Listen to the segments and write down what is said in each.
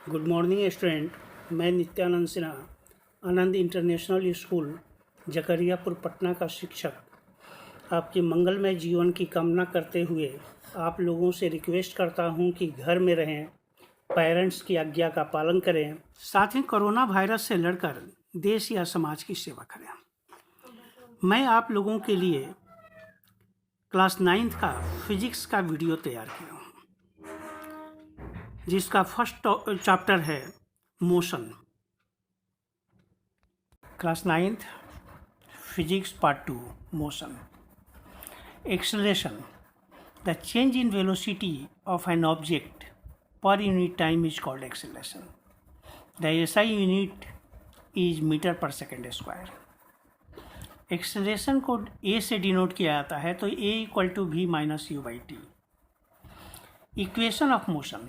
Good morning student. मैं नित्यानंद सिन्हा, आनंद international school Zakariyapur Patna का शिक्षक आपके मंगलमय जीवन की कामना करते हुए आप लोगों से रिक्वेस्ट करता हूं कि घर में रहें, पेरेंट्स की आज्ञा का पालन करें, साथ ही कोरोना वायरस से लड़कर देश या समाज की सेवा करें। मैं आप लोगों के लिए क्लास 9th का फिजिक्स का वीडियो तैयार किया हूँ, जिसका फर्स्ट चैप्टर है motion. Class 9th physics part 2 motion. Acceleration, the change in velocity of an object per unit time is called acceleration. The SI unit is metre per second square. Acceleration को a से denote किया जाता है, तो a equal to v minus you by t. Equation of motion,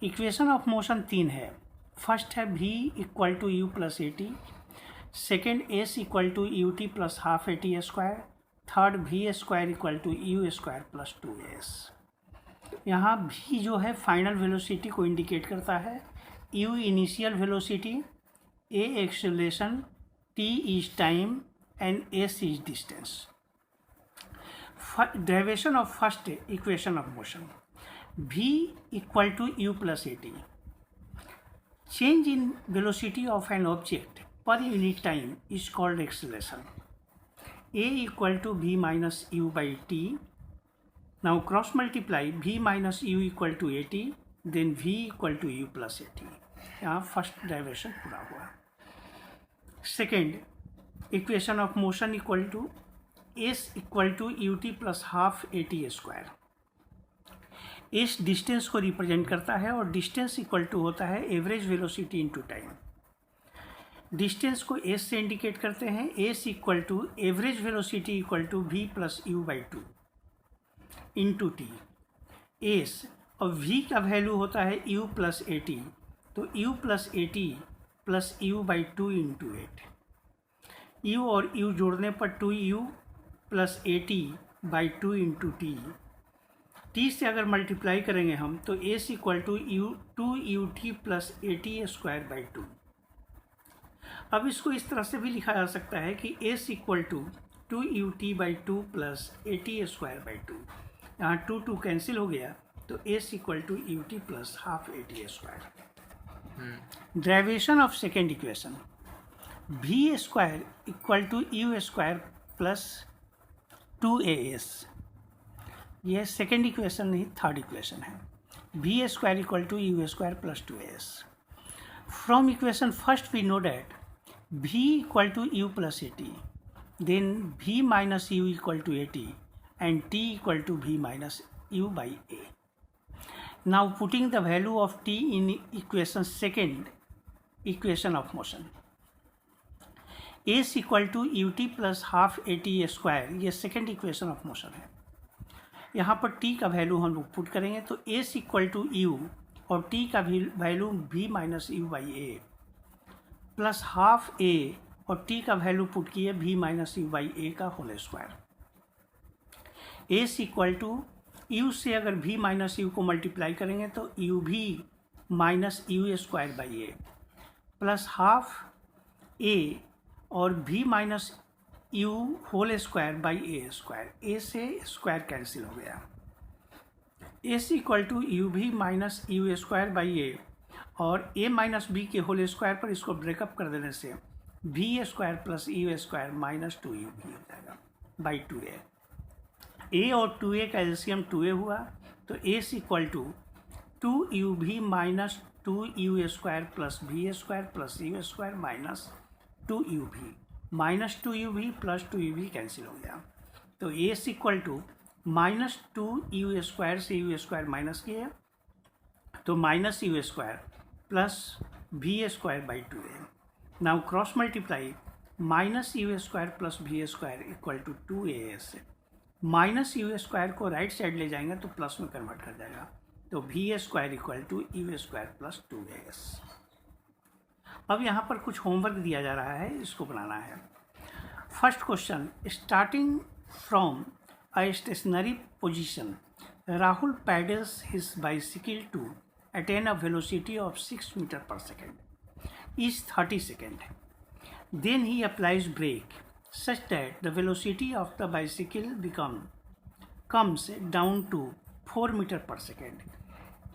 equation of motion 3 है। First है v equal to you plus A T, second S equal to U T plus half A T square, third V square equal to U square plus 2s। यहाँ v जो है final velocity को indicate करता है, u initial velocity, a acceleration, t is time and s is distance. Derivation of first equation of motion, v equal to you plus A T. Change in velocity of an object per unit time is called acceleration. A equal to v minus u by t. Now cross multiply v minus u equal to at, then v equal to u plus at. यहाँ first derivation पूरा हुआ। Second equation of motion equal to s equal to U T plus half A T square. S distance को represent करता है और distance equal to होता है average velocity into time. Distance को एस से इंडिकेट करते हैं, S equal to average velocity equal to V plus U by two into T. S और वी का वैल्यू होता है यू प्लस ए टी, तो U plus A T plus U by two into at. U और U जोड़ने पर 2u plus A T by two into T. T से अगर मल्टीप्लाई करेंगे हम तो S equal to two U T plus A T square by two. अब इसको इस तरह से भी लिखा जा सकता है कि S equal to U T by two plus A T square by two. यहाँ टू कैंसिल हो गया, तो S equal to U T plus half A T square. Derivation of second equation, V square equal to U square plus 2as। यह second equation नहीं, third equation है। V square equal to U square plus 2as। From equation first we know that v equal to you plus A T, then v minus U equal to A T and t equal to v minus you by A. Now putting the value of t in equation second equation of motion, S equal to U T plus half A T square, ये second equation of motion है। यहाँ पर t का value हम लोग put करेंगे, तो s equal to u और t का value v minus you by a plus half a और t का वैल्यू पुट किए v minus you by a का whole square. s equal to u से अगर v माइनस यू को multiply करेंगे तो यू भी minus you square by a plus half a और v minus u whole square by a square. A से square cancel हो गया। एस इक्वल टू यू भी minus you square by A और ए माइनस बी के whole square पर इसको breakup कर देने से V square plus U square minus 2u V हो जाएगा बाई 2a। ए और 2a का एलसीएम 2a हुआ, तो S equal to 2u V minus 2u square plus V square plus U square minus 2u V, minus 2u भी plus 2u भी cancel हो गया, तो S equal to minus 2u square से U square minus किया तो minus you square plus V square by 2a। Now cross multiply, minus you square plus V square equal to 2as। Minus you square को right side ले जाएंगे तो plus में convert कर जाएगा, तो V square equal to U square plus 2as। अब यहाँ पर कुछ होमवर्क दिया जा रहा है, इसको बनाना है। First question, starting from a stationary position, Rahul pedals his bicycle to attain a velocity of 6 meter per second is 30 seconds. Then he applies brake such that the velocity of the bicycle comes down to 4 meter per second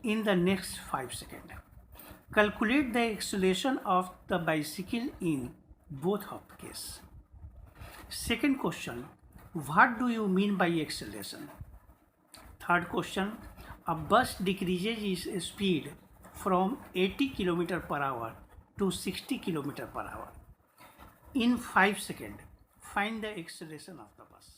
in the next 5 seconds. Calculate the acceleration of the bicycle in both of cases. Second question, what do you mean by acceleration? Third question, a bus decreases its speed from 80 km per hour to 60 km per hour. In 5 seconds, find the acceleration of the bus.